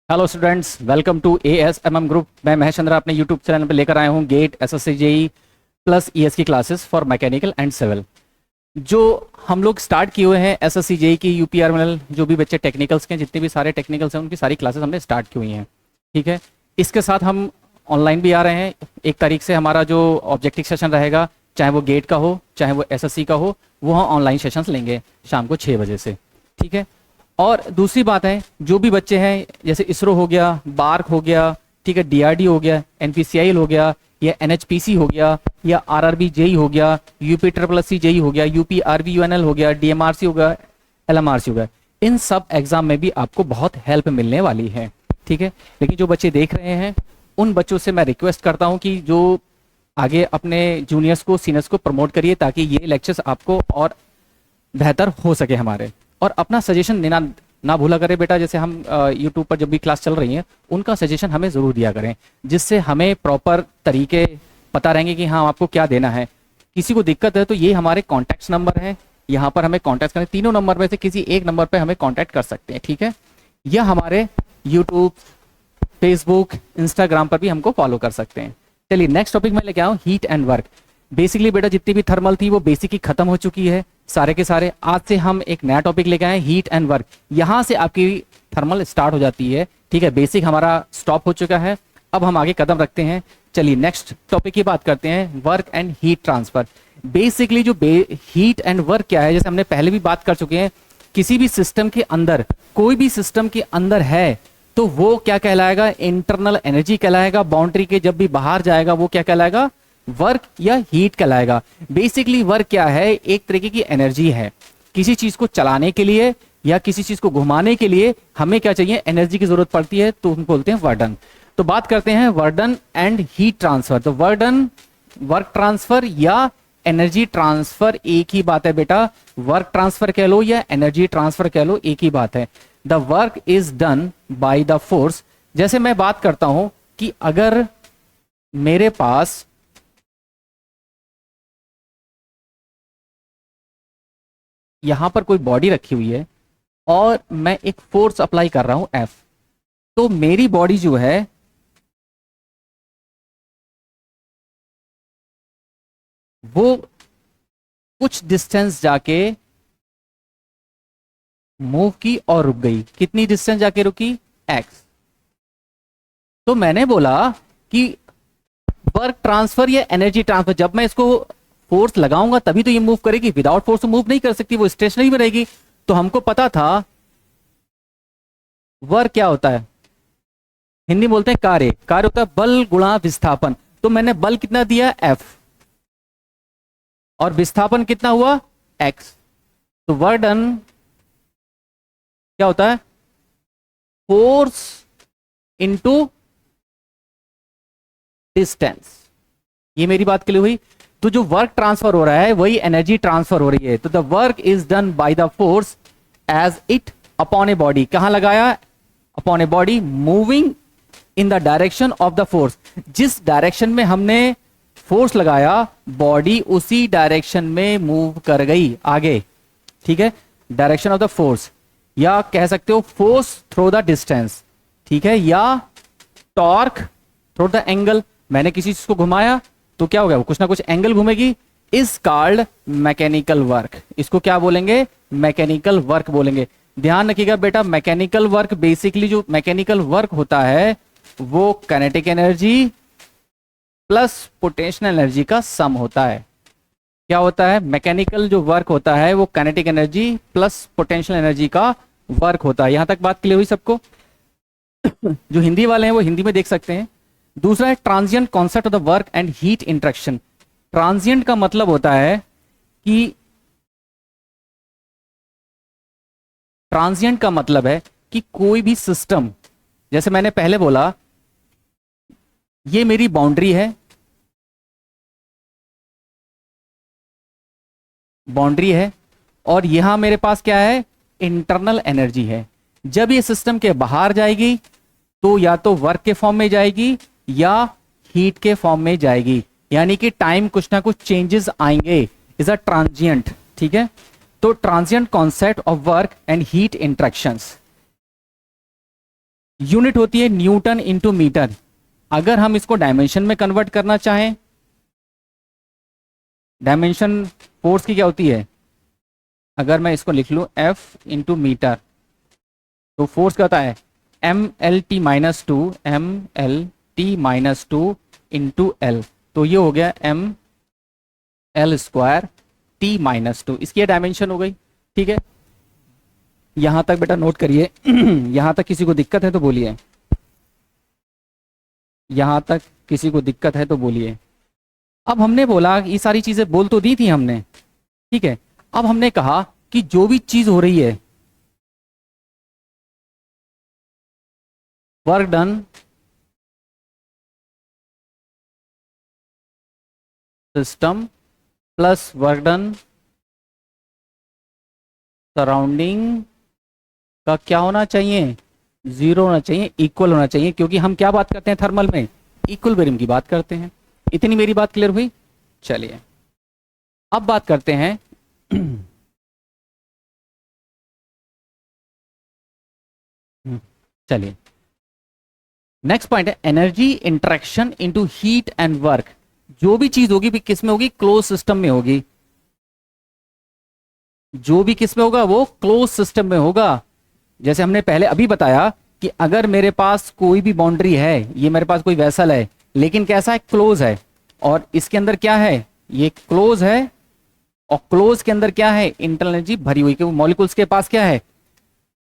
Hello students, welcome to ASMM group. मैं महेश चंद्र अपने YouTube channel पर लेकर आया हूँ GATE SSC JEE plus ES की classes for mechanical and civil. जो हम लोग स्टार्ट किए हुए हैं SSC JEE की UPRML, जो भी बच्चे टेक्निकल्स के जितने भी सारे टेक्निकल्स हैं उनकी सारी क्लासेस हमने स्टार्ट की हुई हैं। ठीक है, इसके साथ हम ऑनलाइन भी आ रहे हैं। 1 तारीख से हमारा जो ऑब्जेक्टिव सेशन रहेगा, चाहे वो गेट का हो चाहे वो SSC का हो, वो हम ऑनलाइन सेशंस लेंगे शाम को 6 बजे से। ठीक है, और दूसरी बात है, जो भी बच्चे हैं जैसे इसरो हो गया, बार्क हो गया, ठीक है, DRD हो गया, NPCIL हो गया, या NHPC हो गया, या RRB JEE हो गया, UP SSC JEE हो गया, UP RVUNL हो गया, DMRC हो गया, LMRC हो गया, इन सब एग्जाम में भी आपको बहुत हेल्प मिलने वाली है। ठीक है, लेकिन जो बच्चे देख रहे हैं उन बच्चों से मैं रिक्वेस्ट करता हूं कि जो आगे अपने जूनियर्स को सीनियर्स को प्रमोट करिए ताकि ये लेक्चर्स आपको और बेहतर हो सके हमारे। और अपना सजेशन देना ना भूला करें बेटा। जैसे हम यूट्यूब पर जब भी क्लास चल रही है उनका सजेशन हमें ज़रूर दिया करें, जिससे हमें प्रॉपर तरीके पता रहेंगे कि हाँ आपको क्या देना है। किसी को दिक्कत है तो ये हमारे कॉन्टैक्ट नंबर है, यहाँ पर हमें कॉन्टैक्ट करें। तीनों नंबर में से किसी एक नंबर पर हमें कॉन्टैक्ट कर सकते हैं। ठीक है, या हमारे यूट्यूब, फेसबुक, इंस्टाग्राम पर भी हमको फॉलो कर सकते हैं। चलिए नेक्स्ट टॉपिक में लेके आऊँ, हीट एंड वर्क। बेसिकली बेटा जितनी भी थर्मल थी वो बेसिक ही खत्म हो चुकी है सारे के सारे। आज से हम एक नया टॉपिक लेके आए, हीट एंड वर्क। यहाँ से आपकी थर्मल स्टार्ट हो जाती है। ठीक है, बेसिक हमारा स्टॉप हो चुका है, अब हम आगे कदम रखते हैं। चलिए नेक्स्ट टॉपिक की बात करते हैं, work and heat transfer. Basically जो हीट एंड वर्क क्या है, जैसे हमने पहले भी बात कर चुके हैं, किसी भी सिस्टम के अंदर, कोई भी सिस्टम के अंदर है तो वो क्या कहलाएगा, इंटरनल एनर्जी कहलाएगा। बाउंड्री के जब भी बाहर जाएगा वो क्या कहलाएगा, वर्क या हीट कहलाएगा। बेसिकली वर्क क्या है, एक तरीके की एनर्जी है। किसी चीज को चलाने के लिए या किसी चीज को घुमाने के लिए हमें क्या चाहिए, एनर्जी की जरूरत पड़ती है, तो हम बोलते हैं वर्डन। तो बात करते हैं वर्डन एंड हीट ट्रांसफर। तो वर्डन, वर्क ट्रांसफर या एनर्जी ट्रांसफर एक ही बात है बेटा। वर्क ट्रांसफर कह लो या एनर्जी ट्रांसफर कह लो, एक ही बात है। The work is done by the force. जैसे मैं बात करता हूं कि अगर मेरे पास यहां पर कोई बॉडी रखी हुई है और मैं एक फोर्स अप्लाई कर रहा हूं F, तो मेरी बॉडी जो है वो कुछ डिस्टेंस जाके मूव की और रुक गई। कितनी डिस्टेंस जाके रुकी, X। तो मैंने बोला कि वर्क ट्रांसफर या एनर्जी ट्रांसफर, जब मैं इसको फोर्स लगाऊंगा तभी तो ये मूव करेगी, विदाउट फोर्स तो मूव नहीं कर सकती, वो स्टेशनरी में रहेगी। तो हमको पता था वर्क क्या होता है, हिंदी में बोलते हैं कार्य। कार्य होता है बल गुणा विस्थापन। तो मैंने बल कितना दिया, F, और विस्थापन कितना हुआ, X। तो वर्क डन क्या होता है, फोर्स इंटू डिस्टेंस। ये मेरी बात क्लियर हुई। तो जो वर्क ट्रांसफर हो रहा है वही एनर्जी ट्रांसफर हो रही है। तो the work is done by the force as it upon a body. कहां लगाया, upon a body moving in the direction of the force. जिस डायरेक्शन में हमने फोर्स लगाया बॉडी उसी डायरेक्शन में मूव कर गई आगे। ठीक है, डायरेक्शन ऑफ द फोर्स, या कह सकते हो फोर्स थ्रू द डिस्टेंस। ठीक है, या टॉर्क थ्रू द एंगल। मैंने किसी चीज को घुमाया तो क्या हो गया, वो कुछ ना कुछ एंगल घूमेगी। Is called mechanical work. इसको क्या बोलेंगे, मैकेनिकल वर्क बोलेंगे। ध्यान रखिएगा बेटा, मैकेनिकल वर्क बेसिकली जो मैकेनिकल वर्क होता है वो kinetic energy plus potential energy का सम होता है। क्या होता है, मैकेनिकल जो वर्क होता है वो kinetic energy plus potential energy का वर्क होता है। यहां तक बात क्लियर हुई सबको? जो हिंदी वाले हैं वो हिंदी में देख सकते हैं। दूसरा है transient concept of the work and heat interaction. Transient का मतलब होता है कि, ट्रांजिएंट का मतलब है कि कोई भी सिस्टम, जैसे मैंने पहले बोला ये मेरी बाउंड्री है, बाउंड्री है, और यहां मेरे पास क्या है, इंटरनल एनर्जी है। जब ये सिस्टम के बाहर जाएगी तो या तो वर्क के फॉर्म में जाएगी या हीट के फॉर्म में जाएगी, यानी कि टाइम कुछ ना कुछ चेंजेस आएंगे। Is a transient. ठीक है, तो transient concept of work and heat interactions. Unit होती है न्यूटन इंटू मीटर। अगर हम इसको डायमेंशन में कन्वर्ट करना चाहें, डायमेंशन फोर्स की क्या होती है, अगर मैं इसको लिख लूं F इंटू मीटर, तो फोर्स क्या होता है MLT-2, MLT-2 इंटू L, तो ये हो गया ML²T-2, इसकी डायमेंशन हो गई। ठीक है, यहां तक बेटा नोट करिए। यहां तक किसी को दिक्कत है तो बोलिए, यहां तक किसी को दिक्कत है तो बोलिए। अब हमने बोला, ये सारी चीजें बोल तो दी थी हमने, ठीक है। अब हमने कहा कि जो भी चीज हो रही है, work done system plus work done surrounding का क्या होना चाहिए, जीरो होना चाहिए, इक्वल होना चाहिए, क्योंकि हम क्या बात करते हैं थर्मल में, इक्विलिब्रियम की बात करते हैं। इतनी मेरी बात क्लियर हुई। चलिए अब बात करते हैं चलिए नेक्स्ट पॉइंट है energy interaction into heat and work. जो भी चीज होगी भी किस में होगी, क्लोज सिस्टम में होगी। जो भी किस में होगा, वो क्लोज सिस्टम में होगा। जैसे हमने पहले अभी बताया कि अगर मेरे पास कोई भी बाउंड्री है, ये मेरे पास कोई वेसल है, लेकिन कैसा है, क्लोज है, और इसके अंदर क्या है, ये क्लोज है, और क्लोज के अंदर क्या है, इंटरनल एनर्जी भरी हुई, क्योंकि मॉलिक्यूल्स के पास क्या है,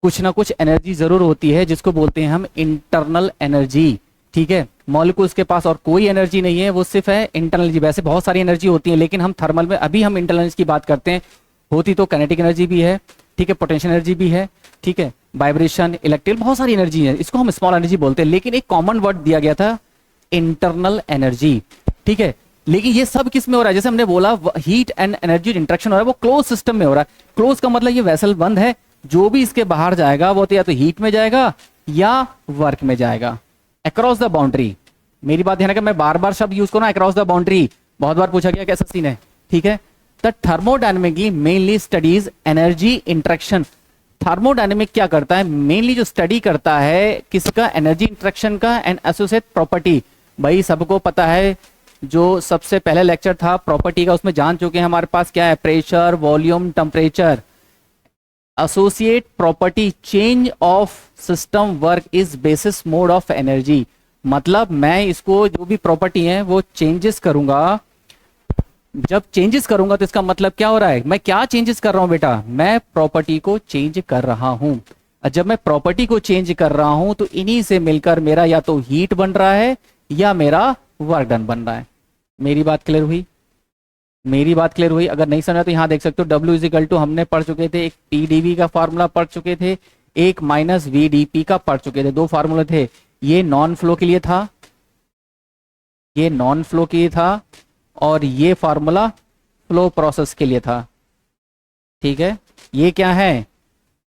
कुछ ना कुछ एनर्जी जरूर होती है, जिसको बोलते हैं हम इंटरनल एनर्जी। ठीक है, मॉलिक्यूल्स के पास और कोई एनर्जी नहीं है, वो सिर्फ है इंटरनल एनर्जी। वैसे बहुत सारी एनर्जी होती है, लेकिन हम थर्मल में अभी हम इंटरनल एनर्जी की बात करते हैं। होती तो काइनेटिक एनर्जी भी है, ठीक है, पोटेंशियल एनर्जी भी है, ठीक है, वाइब्रेशन, इलेक्ट्रिकल, बहुत सारी एनर्जी है, इसको हम स्मॉल एनर्जी बोलते हैं। लेकिन एक कॉमन वर्ड दिया गया था, इंटरनल एनर्जी। ठीक है, लेकिन ये सब किस में हो रहा है, जैसे हमने बोला हीट एंड एनर्जी इंटरेक्शन हो रहा है, वो क्लोज सिस्टम में हो रहा है। क्लोज का मतलब ये वेसल बंद है, जो भी इसके बाहर जाएगा वो तो या तो हीट में जाएगा या वर्क में जाएगा, अक्रॉस द बाउंड्री। मेरी बात ध्यान रखना, मैं बार बार शब्द यूज करूँ, अक्रॉस द बाउंड्री, बहुत बार पूछा गया कैसा सीन है। ठीक है, the thermodynamically mainly studies energy interaction. Thermodynamic क्या करता है, मेनली जो स्टडी करता है किसका, एनर्जी इंटरेक्शन का एंड एसोसिएट प्रॉपर्टी। भाई सबको पता है, जो सबसे पहले लेक्चर था प्रॉपर्टी का, उसमें जान चुके हैं हमारे पास क्या है, pressure, volume, temperature. Associate property, change of system work is basis mode of energy. मतलब मैं इसको जो भी प्रॉपर्टी है वो चेंजेस करूंगा। जब चेंजेस करूंगा तो इसका मतलब क्या हो रहा है, मैं क्या चेंजेस कर रहा हूं बेटा, मैं प्रॉपर्टी को चेंज कर रहा हूं। और जब मैं प्रॉपर्टी को चेंज कर रहा हूं तो इन्हीं से मिलकर मेरा या तो हीट बन रहा है या मेरा वर्क डन बन रहा है। मेरी बात क्लियर हुई, मेरी बात क्लियर हुई। अगर नहीं समझा तो यहां देख सकते हो, W इज इक्वल टू हमने पढ़ चुके थे, एक TdV का फार्मूला पढ़ चुके थे, एक माइनस VdP का पढ़ चुके थे, दो फार्मूले थे। ये नॉन फ्लो के लिए था, ये नॉन फ्लो के लिए था, और ये फार्मूला फ्लो प्रोसेस के लिए था। ठीक है, ये क्या है,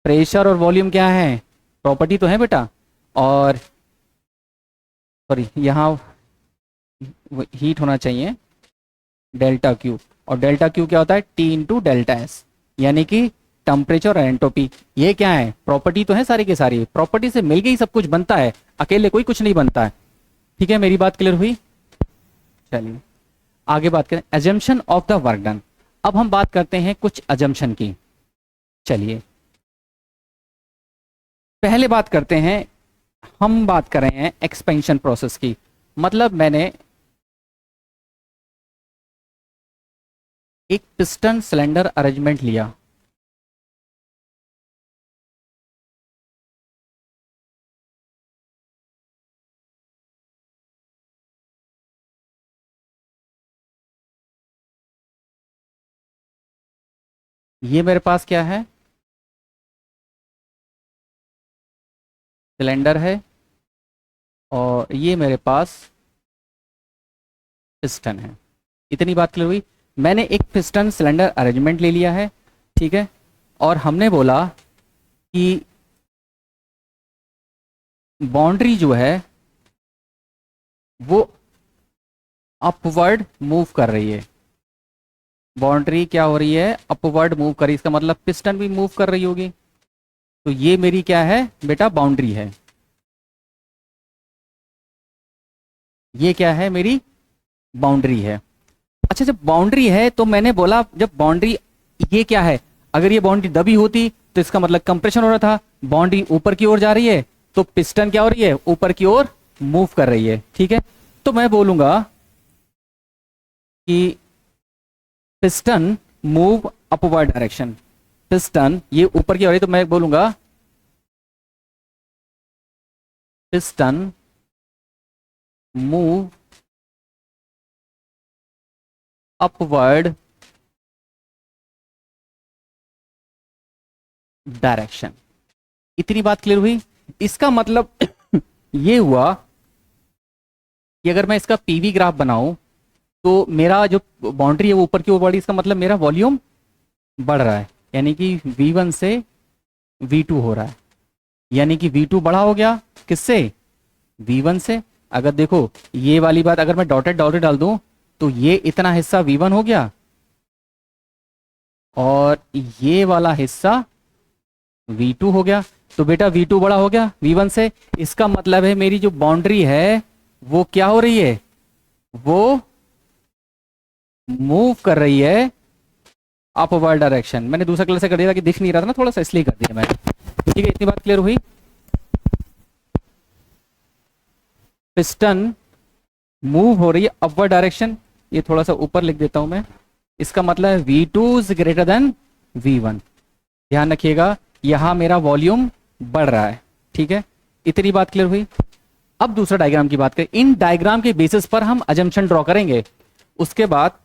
प्रेशर और वॉल्यूम क्या है, प्रॉपर्टी तो है बेटा, और सॉरी यहाँ हीट होना चाहिए डेल्टा क्यू, और डेल्टा क्यू क्या होता है, T इंटू डेल्टा एस, यानी कि टेम्परेचर और एंट्रोपी। ये क्या है, प्रॉपर्टी तो है सारी की सारी, प्रॉपर्टी से मिलके ही सब कुछ बनता है, अकेले कोई कुछ नहीं बनता है। ठीक है, मेरी बात क्लियर हुई। चलिए आगे बात करें, assumption of the work done. अब हम बात करते हैं कुछ अजम्पशन की। चलिए पहले बात करते हैं, हम बात कर रहे हैं एक्सपेंशन प्रोसेस की। मतलब मैंने एक पिस्टन सिलेंडर अरेंजमेंट लिया, ये मेरे पास क्या है, सिलेंडर है, और ये मेरे पास पिस्टन है। इतनी बात क्लियर हुई। मैंने एक पिस्टन सिलेंडर अरेंजमेंट ले लिया है, ठीक है, और हमने बोला कि बाउंड्री जो है वो अपवर्ड मूव कर रही है। बाउंड्री क्या हो रही है, अपवर्ड मूव कर रही है, इसका मतलब पिस्टन भी मूव कर रही होगी। तो ये मेरी क्या है बेटा, बाउंड्री है। ये क्या है, मेरी बाउंड्री है। अच्छा, जब बाउंड्री है तो मैंने बोला जब बाउंड्री, ये क्या है, अगर ये बाउंड्री दबी होती तो इसका मतलब कंप्रेशन हो रहा था। बाउंड्री ऊपर की ओर जा रही है तो पिस्टन क्या हो रही है, ऊपर की ओर मूव कर रही है। ठीक है, तो मैं बोलूंगा कि piston move upward direction. Piston ये ऊपर की ओर है तो मैं बोलूंगा पिस्टन मूव अपवर्ड डायरेक्शन। इतनी बात क्लियर हुई। इसका मतलब ये हुआ कि अगर मैं इसका पीवी ग्राफ बनाऊं तो मेरा जो बाउंड्री है वो ऊपर की ओर बढ़ी, इसका मतलब मेरा वॉल्यूम बढ़ रहा है, यानी कि V1 से V2 हो रहा है। यानी कि V2 बड़ा हो गया किससे, V1 से। अगर देखो ये वाली बात अगर मैं डॉटेड डॉटेड डाल दूं तो ये इतना हिस्सा V1 हो गया और ये वाला हिस्सा V2 हो गया। तो बेटा V2 बड़ा हो गया V1 से। इसका मतलब है मेरी जो बाउंड्री है वो क्या हो रही है, वो मूव कर रही है अपवर्ड डायरेक्शन। मैंने दूसरा कलर से कर दिया कि दिख नहीं रहा था ना थोड़ा सा, इसलिए कर दिया मैंने। ठीक है, इतनी बात क्लियर हुई। पिस्टन मूव हो रही है अपवर्ड डायरेक्शन, ये थोड़ा सा ऊपर लिख देता हूं मैं। इसका मतलब है V2 is greater than V1। ध्यान रखिएगा यहां मेरा वॉल्यूम बढ़ रहा है। ठीक है, इतनी बात क्लियर हुई। अब दूसरा डायग्राम की बात करें। इन डायग्राम के बेसिस पर हम अजम्पशन ड्रॉ करेंगे। उसके बाद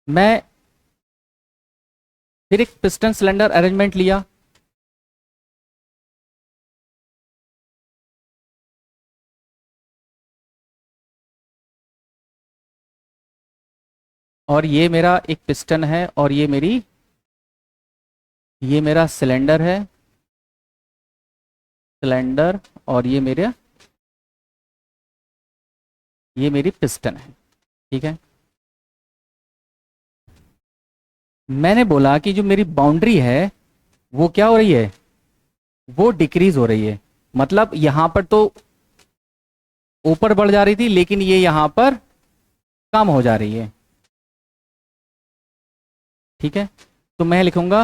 मैं फिर एक पिस्टन सिलेंडर अरेंजमेंट लिया। और ये मेरा एक पिस्टन है और ये मेरा सिलेंडर है, सिलेंडर, और ये मेरी पिस्टन है। ठीक है, मैंने बोला कि जो मेरी बाउंड्री है वो क्या हो रही है, वो डिक्रीज हो रही है। मतलब यहां पर तो ऊपर बढ़ जा रही थी लेकिन ये यहां पर कम हो जा रही है। ठीक है, तो मैं लिखूंगा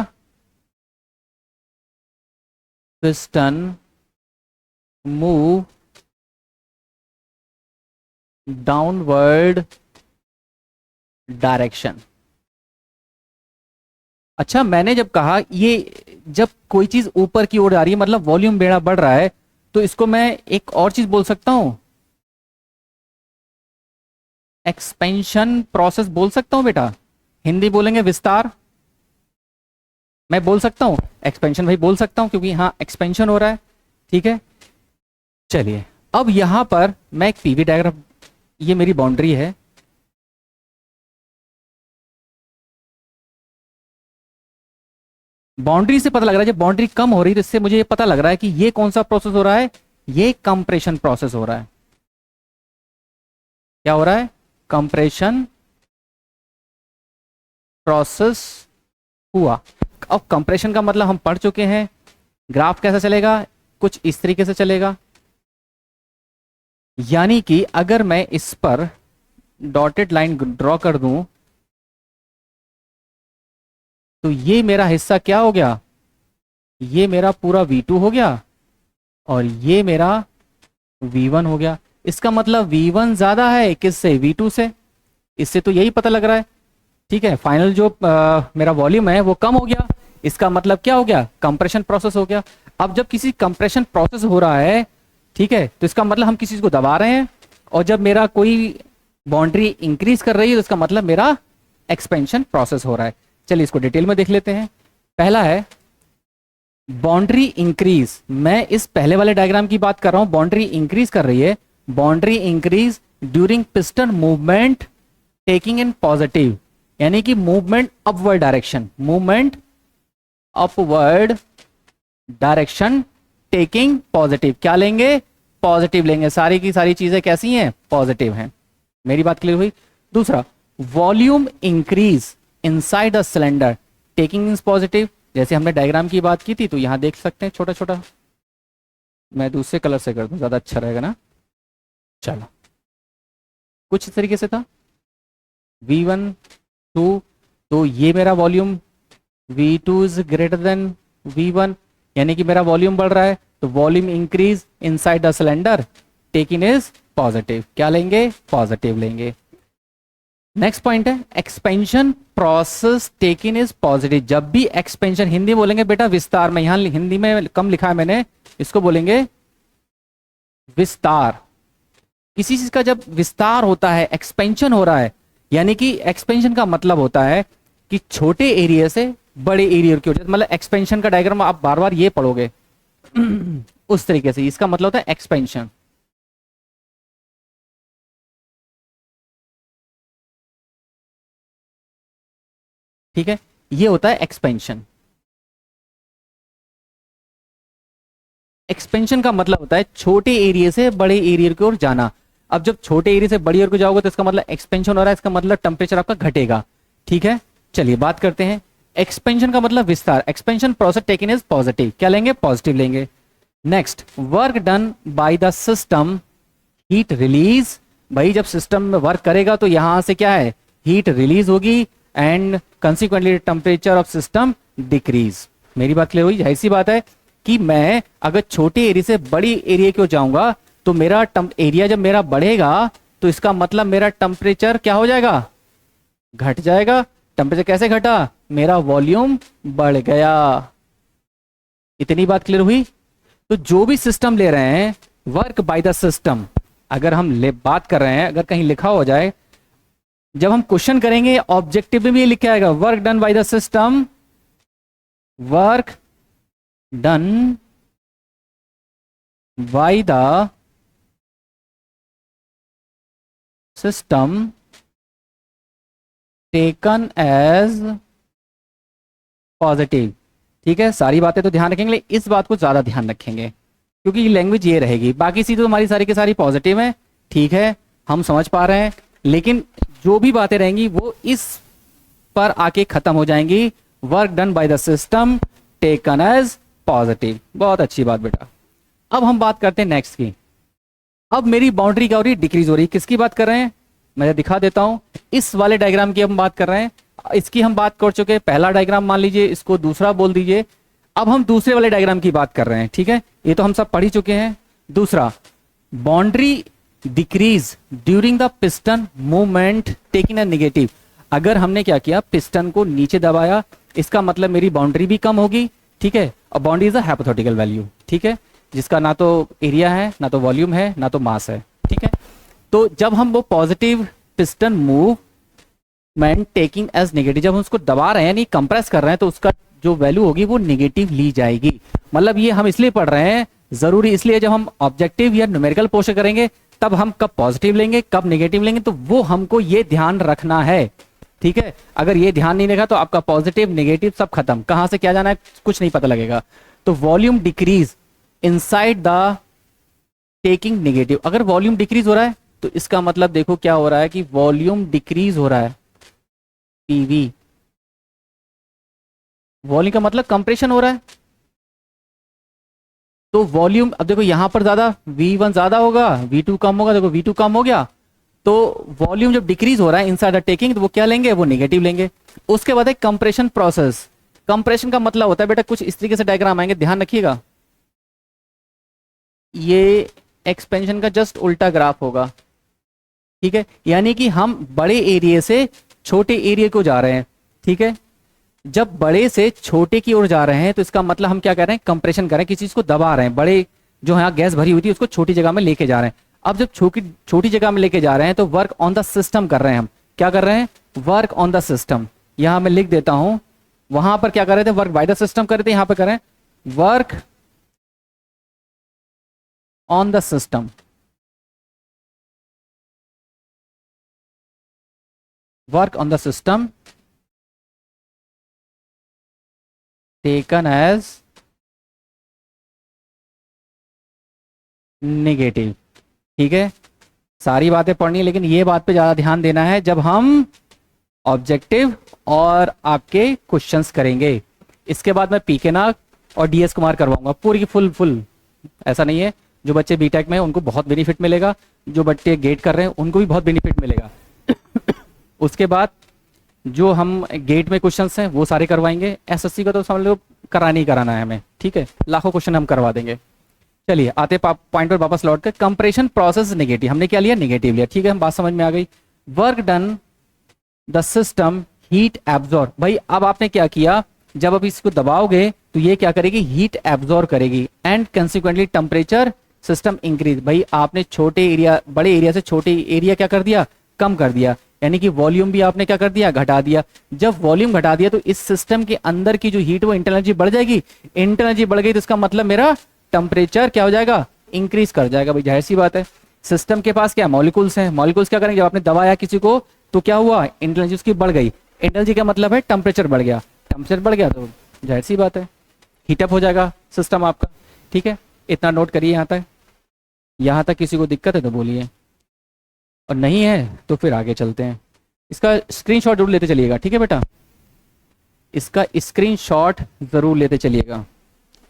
पिस्टन मूव डाउनवर्ड डायरेक्शन। अच्छा, मैंने जब कहा ये जब कोई चीज ऊपर की ओर आ रही है मतलब वॉल्यूम बेड़ा बढ़ रहा है, तो इसको मैं एक और चीज बोल सकता हूं, एक्सपेंशन प्रोसेस बोल सकता हूं बेटा। हिंदी बोलेंगे विस्तार। मैं बोल सकता हूं एक्सपेंशन, भाई बोल सकता हूं क्योंकि यहां एक्सपेंशन हो रहा है। ठीक है, चलिए अब यहां पर मैं एक पीवी डायग्राम, ये मेरी बाउंड्री है। बाउंड्री से पता लग रहा है जब बाउंड्री कम हो रही है तो इससे मुझे ये पता लग रहा है कि ये कौन सा प्रोसेस हो रहा है, ये कंप्रेशन प्रोसेस हो रहा है। क्या हो रहा है, कंप्रेशन प्रोसेस हुआ। अब कंप्रेशन का मतलब हम पढ़ चुके हैं। ग्राफ कैसा चलेगा, कुछ इस तरीके से चलेगा। यानी कि अगर मैं इस पर डॉटेड लाइन ड्रॉ कर दूं तो ये मेरा हिस्सा क्या हो गया, ये मेरा पूरा V2 हो गया और ये मेरा V1 हो गया। इसका मतलब V1 ज्यादा है किससे, V2 से। इससे तो यही पता लग रहा है। ठीक है, फाइनल जो मेरा वॉल्यूम है वो कम हो गया। इसका मतलब क्या हो गया, कंप्रेशन प्रोसेस हो गया। अब जब किसी कंप्रेशन प्रोसेस हो रहा है, ठीक है, तो इसका मतलब हम किसी चीज को दबा रहे हैं। और जब मेरा कोई बाउंड्री इंक्रीज कर रही है तो इसका मतलब मेरा एक्सपेंशन प्रोसेस हो रहा है। चलिए इसको डिटेल में देख लेते हैं। पहला है बाउंड्री इंक्रीज। मैं इस पहले वाले डायग्राम की बात कर रहा हूं, बाउंड्री इंक्रीज कर रही है। Boundary increase during piston movement taking in positive, यानी कि movement upward direction, movement upward direction taking positive. क्या लेंगे, पॉजिटिव लेंगे। सारी की सारी चीजें कैसी हैं, पॉजिटिव हैं। मेरी बात क्लियर हुई। दूसरा, volume increase inside the cylinder taking in positive. जैसे हमने डायग्राम की बात की थी तो यहां देख सकते हैं छोटा छोटा मैं दूसरे कलर से कर दूं, ज़्यादा अच्छा रहेगा ना। चलो, कुछ इस तरीके से था V1 2, तो ये मेरा volume V2 is greater than V1, यानी कि मेरा वॉल्यूम बढ़ रहा है, तो volume increase inside the cylinder taken is positive. क्या लेंगे? पॉजिटिव लेंगे। नेक्स्ट पॉइंट है expansion process taken is positive. जब भी एक्सपेंशन, हिंदी बोलेंगे बेटा विस्तार में, यहां हिंदी में कम लिखा है मैंने, इसको बोलेंगे विस्तार। किसी चीज का जब विस्तार होता है, एक्सपेंशन हो रहा है, यानी कि एक्सपेंशन का मतलब होता है कि छोटे एरिया से बड़े एरिया की ओर, मतलब एक्सपेंशन का डायग्राम आप बार बार ये पढ़ोगे उस तरीके से, इसका मतलब होता है एक्सपेंशन। ठीक है, ये होता है एक्सपेंशन। एक्सपेंशन का मतलब होता है छोटे एरिया से बड़े एरिया की ओर जाना। अब जब छोटे एरिया से बड़ी एरिया को जाओगे तो इसका मतलब एक्सपेंशन हो रहा है, इसका मतलब टेम्परेचर आपका घटेगा। ठीक है, चलिए बात करते हैं। एक्सपेंशन का मतलब विस्तार, expansion process taken is positive. क्या लेंगे? पॉजिटिव लेंगे। Next, work done by the system heat release. भाई जब सिस्टम में वर्क करेगा तो यहां से क्या है? हीट रिलीज होगी and consequently temperature of system decrease. मेरी बात क्लियर हुई? जाहिर सी बात है कि मैं अगर छोटे एरिया से बड़ी एरिया क्यों जाऊंगा, तो मेरा एरिया जब मेरा बढ़ेगा तो इसका मतलब मेरा टेम्परेचर क्या हो जाएगा? घट जाएगा। टेम्परेचर कैसे घटा? मेरा वॉल्यूम बढ़ गया। इतनी बात क्लियर हुई? तो जो भी सिस्टम ले रहे हैं, वर्क बाय द सिस्टम, अगर हम बात कर रहे हैं, अगर कहीं लिखा हो जाए, जब हम क्वेश्चन करेंगे ऑब्जेक्टिव में भी लिखा आएगा work done by the system, work done by the system taken as positive. ठीक है, सारी बातें तो ध्यान रखेंगे, इस बात को ज्यादा ध्यान रखेंगे क्योंकि लैंग्वेज ये रहेगी। बाकी चीजें तो हमारी सारी की सारी पॉजिटिव है। ठीक है, हम समझ पा रहे हैं, लेकिन जो भी बातें रहेंगी वो इस पर आके खत्म हो जाएंगी। Work done by the system taken as positive. बहुत अच्छी बात बेटा। अब हम बात करते हैं नेक्स्ट की। अब मेरी बाउंड्री क्या हो रही है? डिक्रीज हो रही है। किसकी बात कर रहे हैं? मैं दिखा देता हूं। इस वाले डायग्राम की हम बात कर रहे हैं। इसकी हम बात कर चुके हैं, पहला डायग्राम मान लीजिए, इसको दूसरा बोल दीजिए। अब हम दूसरे वाले डायग्राम की बात कर रहे हैं। ठीक है, ये तो हम सब पढ़ ही चुके हैं। दूसरा, boundary decrease during the piston movement taking a negative. अगर हमने क्या किया, पिस्टन को नीचे दबाया, इसका मतलब मेरी बाउंड्री भी कम होगी। ठीक है, और boundary is a hypothetical value. ठीक है, जिसका ना तो एरिया है, ना तो वॉल्यूम है, ना तो मास है। ठीक है, तो जब हम वो positive piston movement taking as negative, जब हम उसको दबा रहे हैं यानी कंप्रेस कर रहे हैं, तो उसका जो वैल्यू होगी वो नेगेटिव ली जाएगी। मतलब ये हम इसलिए पढ़ रहे हैं, जरूरी इसलिए, जब हम ऑब्जेक्टिव या न्यूमेरिकल पोर्शन करेंगे तब हम कब पॉजिटिव लेंगे कब नेगेटिव लेंगे, तो वो हमको ये ध्यान रखना है। ठीक है, अगर ये ध्यान नहीं रखा तो आपका पॉजिटिव नेगेटिव सब खत्म, कहां से क्या जाना है कुछ नहीं पता लगेगा। तो volume decrease inside the taking negative. अगर वॉल्यूम डिक्रीज हो रहा है तो इसका मतलब देखो क्या हो रहा है कि वॉल्यूम डिक्रीज हो रहा है, पीवी। वॉल्यूम का मतलब कंप्रेशन हो रहा है, तो वॉल्यूम, अब देखो यहां पर ज्यादा V1 ज्यादा होगा, V2 कम होगा। देखो V2 कम हो गया, तो वॉल्यूम जब डिक्रीज हो रहा है इनसाइड द टेकिंग, तो वो क्या लेंगे? वो नेगेटिव लेंगे। उसके बाद है कंप्रेशन प्रोसेस। कंप्रेशन का मतलब होता है बेटा कुछ इस तरीके से डायग्राम आएंगे, ध्यान रखिएगा। ये एक्सपेंशन का जस्ट उल्टा ग्राफ होगा। ठीक है, यानी कि हम बड़े एरिया से छोटे एरिया को जा रहे हैं। ठीक है, जब बड़े से छोटे की ओर जा रहे हैं तो इसका मतलब हम क्या कर रहे हैं? कंप्रेशन कर रहे हैं, किसी चीज को दबा रहे हैं। बड़े जो है गैस भरी हुई थी उसको छोटी जगह में लेके जा रहे हैं। अब जब छोटी जगह में लेके जा रहे हैं तो वर्क ऑन द सिस्टम कर रहे हैं। हम क्या कर रहे हैं? Work on the system. यहां मैं लिख देता हूं, वहां पर क्या कर रहे थे? वर्क बाय द सिस्टम कर रहे थे, यहां पर कर रहे हैं work on the system. Work on the system taken as negative. ठीक है, सारी बातें पढ़नी है, लेकिन ये बात पे ज्यादा ध्यान देना है जब हम ऑब्जेक्टिव और आपके क्वेश्चंस करेंगे। इसके बाद मैं पीके नाग और डीएस कुमार करवाऊंगा पूरी की फुल ऐसा नहीं है, जो बच्चे बीटेक में हैं उनको बहुत बेनिफिट मिलेगा, जो बच्चे गेट कर रहे हैं उनको भी बहुत बेनिफिट मिलेगा। उसके बाद जो हम गेट में क्वेश्चंस हैं वो सारे करवाएंगे, एसएससी का तो समझ लो कराना ही कराना है हमें, ठीक है, लाखों क्वेश्चन हम करवा देंगे। चलिए आते पॉइंट पर वापस लौट कर, कंप्रेशन प्रोसेस नेगेटिव, हमने क्या लिया, नेगेटिव लिया, ठीक है, हम बात समझ में आ गई। Work done the system heat absorb, भाई अब आपने क्या किया, जब आप इसको दबाओगे तो ये क्या करेगी, हीट एब्जॉर्ब करेगी, and consequently temperature system increase, भाई आपने छोटे एरिया, बड़े एरिया से छोटे एरिया क्या कर दिया, कम कर दिया, यानी कि वॉल्यूम भी आपने क्या कर दिया, घटा दिया। जब वॉल्यूम घटा दिया तो इस सिस्टम के अंदर की जो हीट वो इंटरनल एनर्जी बढ़ जाएगी, इंटरनल एनर्जी बढ़ गई तो इसका मतलब मेरा टेम्परेचर क्या हो जाएगा, इंक्रीज कर जाएगा। भाई जाहिर सी बात है, सिस्टम के पास क्या मॉलिक्यूल्स हैं, मॉलिक्यूल्स क्या करेंगे, जब आपने दबाया किसी को तो क्या हुआ, इंटरनल एनर्जी उसकी बढ़ गई, इंटरनल एनर्जी का मतलब है टेम्परेचर बढ़ गया, टेम्परेचर बढ़ गया तो जाहिर सी बात है हीटअप हो जाएगा सिस्टम आपका, ठीक है। इतना नोट करिए यहाँ तक, यहाँ तक किसी को दिक्कत है तो बोलिए, और नहीं है तो फिर आगे चलते हैं। इसका स्क्रीनशॉट जरूर लेते चलिएगा, ठीक है बेटा, इसका स्क्रीनशॉट जरूर लेते चलिएगा।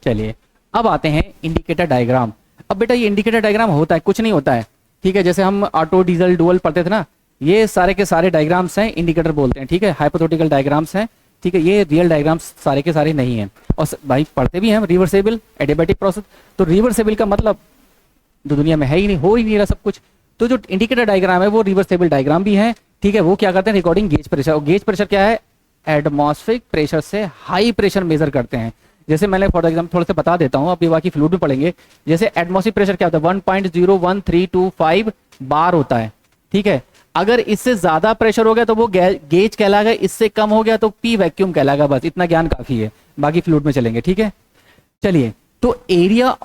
चलिए अब आते हैं इंडिकेटर डायग्राम। अब बेटा ये इंडिकेटर डायग्राम होता है, कुछ नहीं होता है, ठीक है, जैसे हम ऑटो डीजल डुअल पढ़ते थे ना, ये सारे के सारे डायग्राम्स हैं, इंडिकेटर बोलते हैं, ठीक है, हाइपोथेटिकल डायग्राम्स हैं, ठीक है, ये रियल डायग्राम्स सारे के सारे नहीं हैं। और भाई पढ़ते भी हैं रिवर्सेबल एडियाबैटिक प्रोसेस, तो रिवर्सेबल का मतलब तो दुनिया में है ही नहीं, हो ही नहीं रहा सब कुछ। तो जो इंडिकेटर डायग्राम है वो रिवर्सेबल डायग्राम भी है, ठीक है, वो क्या करते हैं, रिकॉर्डिंग गेज प्रेशर, और गेज प्रेशर क्या है, एटमॉस्फेरिक प्रेशर से हाई प्रेशर मेजर करते हैं। जैसे मैंने फॉर एग्जाम्पल थोड़ा सा बता देता हूँ, अभी बाकी फ्लूइड में पढ़ेंगे। जैसे एटमॉस्फेरिक प्रेशर क्या होता है, 1.01325 बार होता है, ठीक है, अगर इससे ज्यादा प्रेशर हो गया तो वो गेज कहलाएगा, इससे कम हो गया तो पी वैक्यूम कहलाएगा। बस इतना ज्ञान काफी है, बाकी फ्लूइड में चलेंगे, ठीक है। चलिए तो एरिया,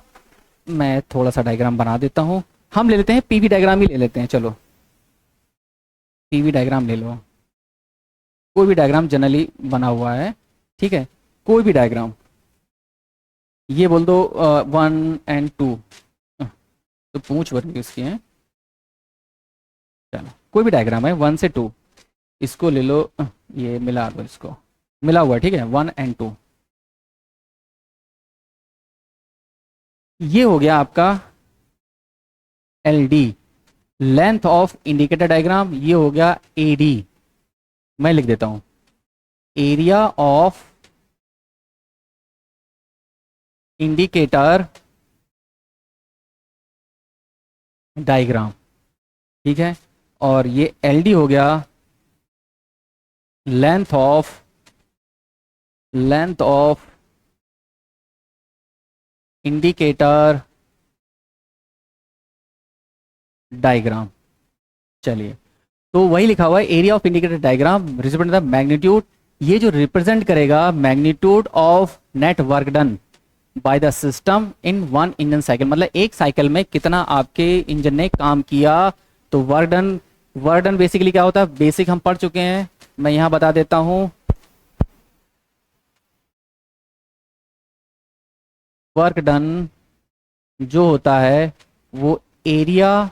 मैं थोड़ा सा डायग्राम बना देता हूं, हम ले लेते हैं पीवी डायग्राम ही ले लेते हैं, चलो पीवी डायग्राम ले लो, कोई भी डायग्राम जनरली बना हुआ है, ठीक है, कोई भी डायग्राम, ये बोल दो 1 और 2, तो पूछ बनी उसकी है, चलो कोई भी डायग्राम है 1 से 2, इसको ले लो, ये मिला दो, इसको मिला हुआ है, ठीक है, 1 और 2, ये हो गया आपका L D, length of indicator diagram, ये हो गया ए डी, मैं लिख देता हूं एरिया ऑफ इंडिकेटर डायग्राम, ठीक है, और ये एल डी हो गया लेंथ ऑफ इंडिकेटर डायग्राम। चलिए तो वही लिखा हुआ है area of indicator diagram represent the magnitude, ये जो रिप्रेजेंट करेगा magnitude of net work done by the system in 1 engine cycle, मतलब एक साइकिल में कितना आपके इंजन ने काम किया। तो वर्क डन बेसिकली क्या होता है, बेसिक हम पढ़ चुके हैं, मैं यहां बता देता हूं, वर्क डन जो होता है वो एरिया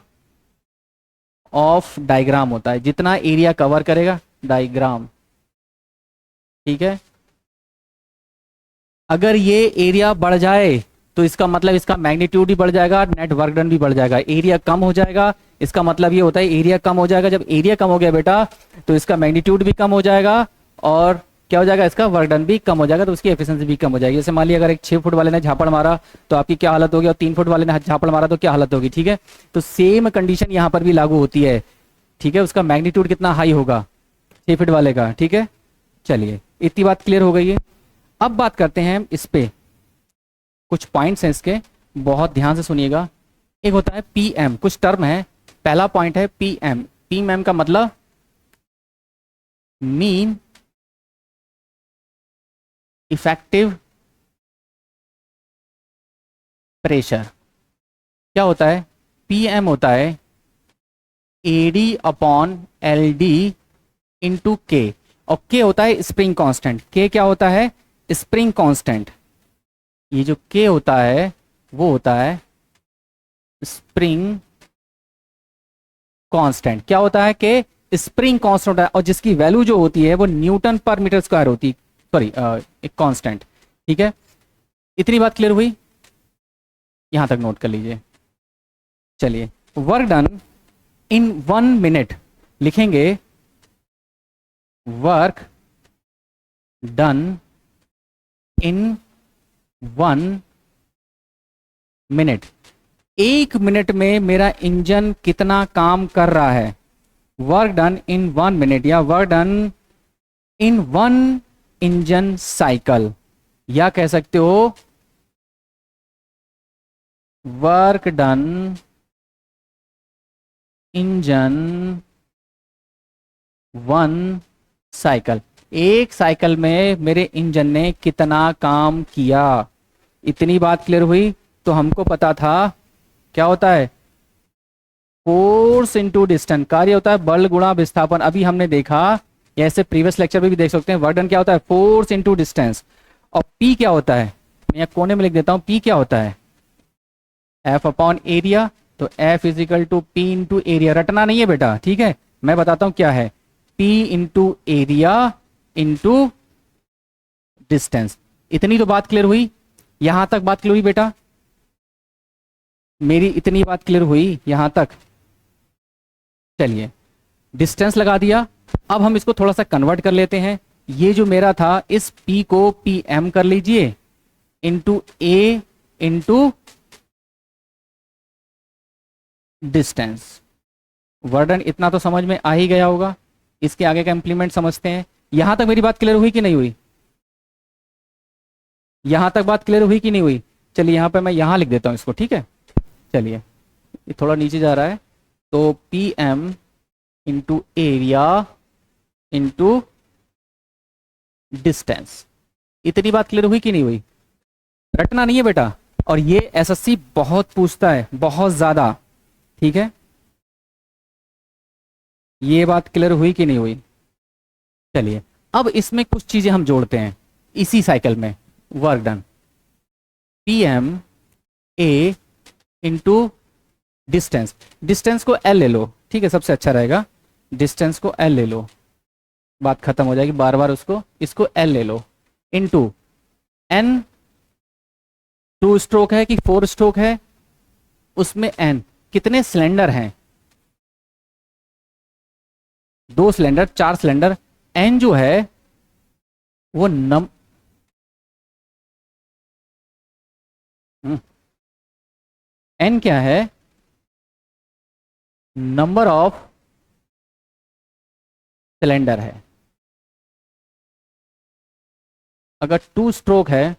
ऑफ डायग्राम होता है, जितना एरिया कवर करेगा डायग्राम, ठीक है। अगर ये एरिया बढ़ जाए तो इसका मतलब इसका मैग्नीट्यूड भी बढ़ जाएगा, नेट वर्क डन भी बढ़ जाएगा। एरिया कम हो जाएगा, इसका मतलब ये होता है एरिया कम हो जाएगा, जब एरिया कम हो गया बेटा तो इसका मैग्नीट्यूड भी कम हो जाएगा, और क्या हो जाएगा, इसका वर्क डन भी कम हो जाएगा, तो उसकी एफिशिएंसी भी कम हो जाएगी। जैसे मान लिया अगर एक 6 फुट वाले ने झापड़ मारा तो आपकी क्या हालत होगी, और 3 फुट वाले ने झापड़ मारा तो क्या हालत होगी, ठीक है। तो सेम कंडीशन यहाँ पर भी लागू होती है, ठीक है, उसका मैग्नीट्यूड कितना हाई होगा 6 फीट वाले का, ठीक है। चलिए इतनी बात क्लियर हो गई है। अब बात करते हैं इस पे, कुछ पॉइंट्स हैं इसके, बहुत ध्यान से सुनिएगा। एक होता है पीएम, कुछ टर्म है, पहला पॉइंट है पीएम, पीएम का मतलब मीन इफेक्टिव प्रेशर। क्या होता है, पीएम होता है AD upon L D into K, और के होता है स्प्रिंग कांस्टेंट। के क्या होता है, स्प्रिंग कांस्टेंट। ये जो के होता है वो होता है स्प्रिंग कांस्टेंट। क्या होता है, के स्प्रिंग कांस्टेंट है, और जिसकी वैल्यू जो होती है वो न्यूटन पर मीटर स्क्वायर होती है, सॉरी एक कांस्टेंट, ठीक है। इतनी बात क्लियर हुई। यहां तक नोट कर लीजिए। चलिए, वर्क डन इन 1 मिनट लिखेंगे, work done in 1 minute. 1 minute में मेरा इंजन कितना काम कर रहा है। वर्क डन इन 1 मिनट या work done in 1 engine cycle, या कह सकते हो वर्क डन इंजन 1 साइकिल। एक साइकिल में मेरे इंजन ने कितना काम किया। इतनी बात क्लियर हुई। तो हमको पता था क्या होता है, फोर्स इंटू डिस्टेंस, कार्य होता है बल गुणा विस्थापन। अभी हमने देखा, या ऐसे प्रीवियस लेक्चर में भी देख सकते हैं, वर्क डन क्या होता है, फोर्स इंटू डिस्टेंस। और पी क्या होता है, मैं यहाँ कोने में लिख देता हूं, पी क्या होता है, एफ अपॉन एरिया। तो F is equal to P into area. रटना नहीं है बेटा, ठीक है, मैं बताता हूं क्या है, P into area into distance. इतनी तो बात क्लियर हुई, यहां तक बात क्लियर हुई बेटा, मेरी इतनी बात क्लियर हुई यहां तक। चलिए, डिस्टेंस लगा दिया। अब हम इसको थोड़ा सा कन्वर्ट कर लेते हैं। ये जो मेरा था, इस P को PM कर लीजिए इंटू A इंटू डिस्टेंस। वर्डन इतना तो समझ में आ ही गया होगा। इसके आगे का इंप्लीमेंट समझते हैं। यहां तक मेरी बात क्लियर हुई कि नहीं हुई, यहां तक बात क्लियर हुई कि नहीं हुई। चलिए, यहां पे मैं यहां लिख देता हूं इसको, ठीक है। चलिए, ये थोड़ा नीचे जा रहा है, तो PM into area into distance. इतनी बात क्लियर हुई कि नहीं हुई, रटना नहीं है बेटा। और ये SSC बहुत पूछता है, बहुत ज्यादा, ठीक है। ये बात क्लियर हुई कि नहीं हुई। चलिए, अब इसमें कुछ चीजें हम जोड़ते हैं इसी साइकिल में। Work done PM A into distance. Distance को L ले लो, ठीक है, सबसे अच्छा रहेगा। डिस्टेंस को L ले लो, बात खत्म हो जाएगी बार बार उसको, इसको L ले लो इंटू N। 2 स्ट्रोक है कि 4 स्ट्रोक है, उसमें N कितने सिलेंडर हैं, 2 सिलेंडर, 4 सिलेंडर। N जो है वो N क्या है, नंबर ऑफ सिलेंडर है। अगर 2 स्ट्रोक है,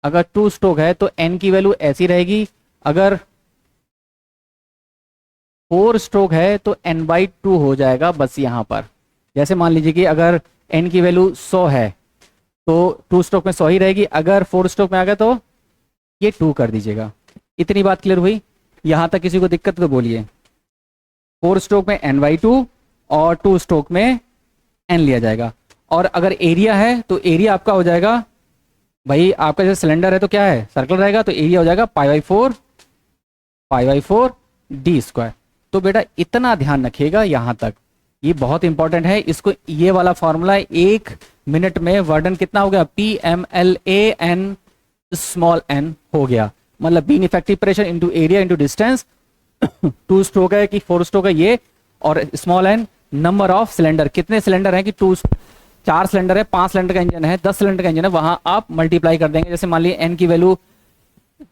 अगर 2 स्ट्रोक है तो N की वैल्यू ऐसी रहेगी। अगर 4 स्ट्रोक है तो N/2 हो जाएगा बस यहां पर। जैसे मान लीजिए कि अगर N की वैल्यू 100 है तो 2 स्ट्रोक में 100 ही रहेगी। अगर 4 स्ट्रोक में आ गया तो ये 2 कर दीजिएगा। इतनी बात क्लियर हुई, यहां तक किसी को दिक्कत तो बोलिए। 4 स्ट्रोक में N/2 और 2 स्ट्रोक में N लिया जाएगा। और अगर एरिया है तो एरिया आपका हो जाएगा, भाई आपका जैसे सिलेंडर है तो क्या है, सर्कल रहेगा, तो एरिया हो जाएगा pi by four D square. तो बेटा इतना ध्यान रखिएगा यहां तक, ये बहुत इंपॉर्टेंट है। इसको ये वाला फॉर्मूला 1 मिनट में वर्डन कितना हो गया, PMLAN स्मॉल n हो गया। मतलब been effective pressure into area into distance. 2 stroke है कि 4 स्ट्रोक है ये, और small n number of cylinder, कितने सिलेंडर है कि 4 सिलेंडर है, 5 सिलेंडर का इंजन है, 10 सिलेंडर का इंजन है, वहां आप मल्टीप्लाई कर देंगे। जैसे मान लीजिए n की वैल्यू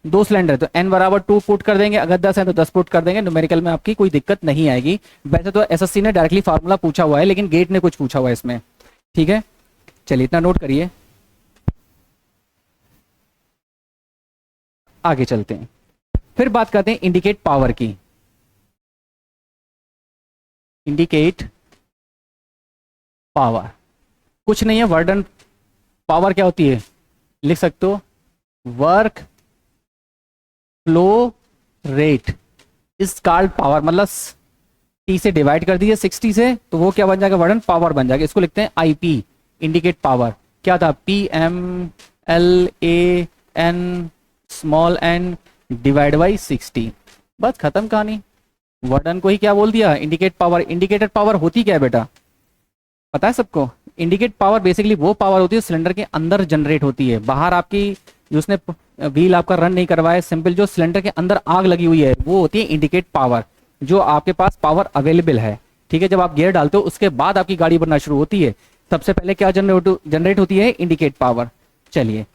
2 सिलेंडर है तो n बराबर 2 पुट कर देंगे, अगर 10 है तो 10 पुट कर देंगे। न्यूमेरिकल में आपकी कोई दिक्कत नहीं आएगी। वैसे तो SSC ने डायरेक्टली फार्मूला पूछा हुआ है, लेकिन गेट ने कुछ पूछा हुआ है इसमें, ठीक है। चलिए, इतना नोट करिए, आगे चलते हैं। फिर बात करते हैं इंडिकेट पावर की। इंडिकेट पावर कुछ नहीं है, वर्डन पावर क्या होती है, लिख सकते हो work flow rate is called power. मतलब T से डिवाइड कर दीजिए 60 से, तो वो क्या बन जाएगा, वर्डन पावर बन जाएगा। इसको लिखते हैं IP, इंडिकेट पावर। क्या था, PMLAN small n divide by 60, बस खत्म कहानी। वर्डन को ही क्या बोल दिया, इंडिकेट पावर। इंडिकेटेड पावर होती क्या है बेटा, पता है सबको। इंडिकेट पावर बेसिकली वो पावर होती है सिलेंडर के अंदर जनरेट होती है। बाहर आपकी उसने व्हील आपका रन नहीं करवाया, सिंपल जो सिलेंडर के अंदर आग लगी हुई है वो होती है इंडिकेट पावर, जो आपके पास पावर अवेलेबल है। ठीक है, जब आप गियर डालते हो उसके बाद आपकी गाड़ी बनना शुरू होती है, सबसे पहले क्या जनरेट होती है? Indicate power. चलिए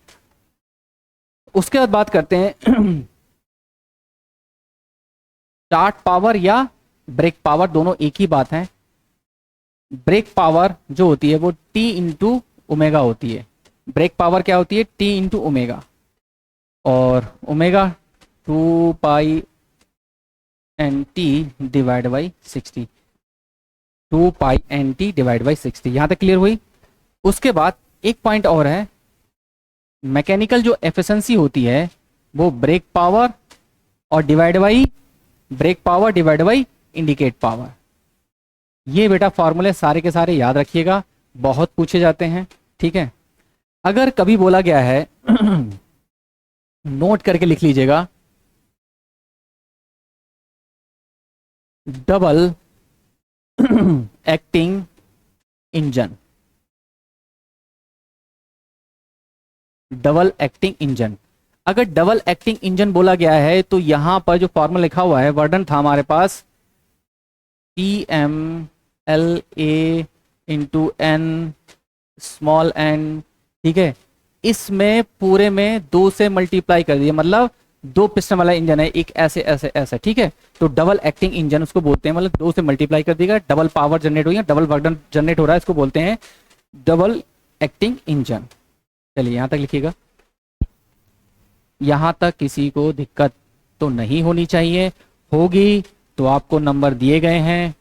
उसके बाद बात करते हैं स्टार्ट पावर या ब्रेक पावर, दोनों एक ही बात है। ब्रेक पावर जो होती है वो टी इंटू ओमेगा होती है। ब्रेक पावर क्या होती है? टी इंटू ओमेगा, और omega 2 pi N T divide by 60, 2 pi N T divide by 60। यहाँ तक क्लियर हुई? उसके बाद एक पॉइंट और है, मैकेनिकल जो एफिशिएंसी होती है वो ब्रेक पावर और divide by brake power divide by indicate power. ये बेटा फॉर्मूले सारे के सारे याद रखिएगा, बहुत पूछे जाते हैं। ठीक है, अगर कभी बोला गया है नोट करके लिख लीजिएगा, double acting engine, double acting engine. अगर डबल एक्टिंग इंजन बोला गया है तो यहां पर जो फॉर्मूला लिखा हुआ है, वर्डन था हमारे पास PMLA into N small N. ठीक है, इसमें पूरे में 2 से मल्टीप्लाई कर दिया, मतलब 2 पिस्टन वाला इंजन है, एक ऐसे ऐसे ऐसे। ठीक है, तो डबल एक्टिंग इंजन उसको बोलते हैं, मतलब 2 से मल्टीप्लाई कर देगा, डबल पावर जनरेट हुई है, डबल वर्क जनरेट हो रहा है, इसको बोलते हैं डबल एक्टिंग इंजन। चलिए यहां तक लिखिएगा, यहां तक किसी को दिक्कत तो नहीं होनी चाहिए, होगी तो आपको नंबर दिए गए हैं,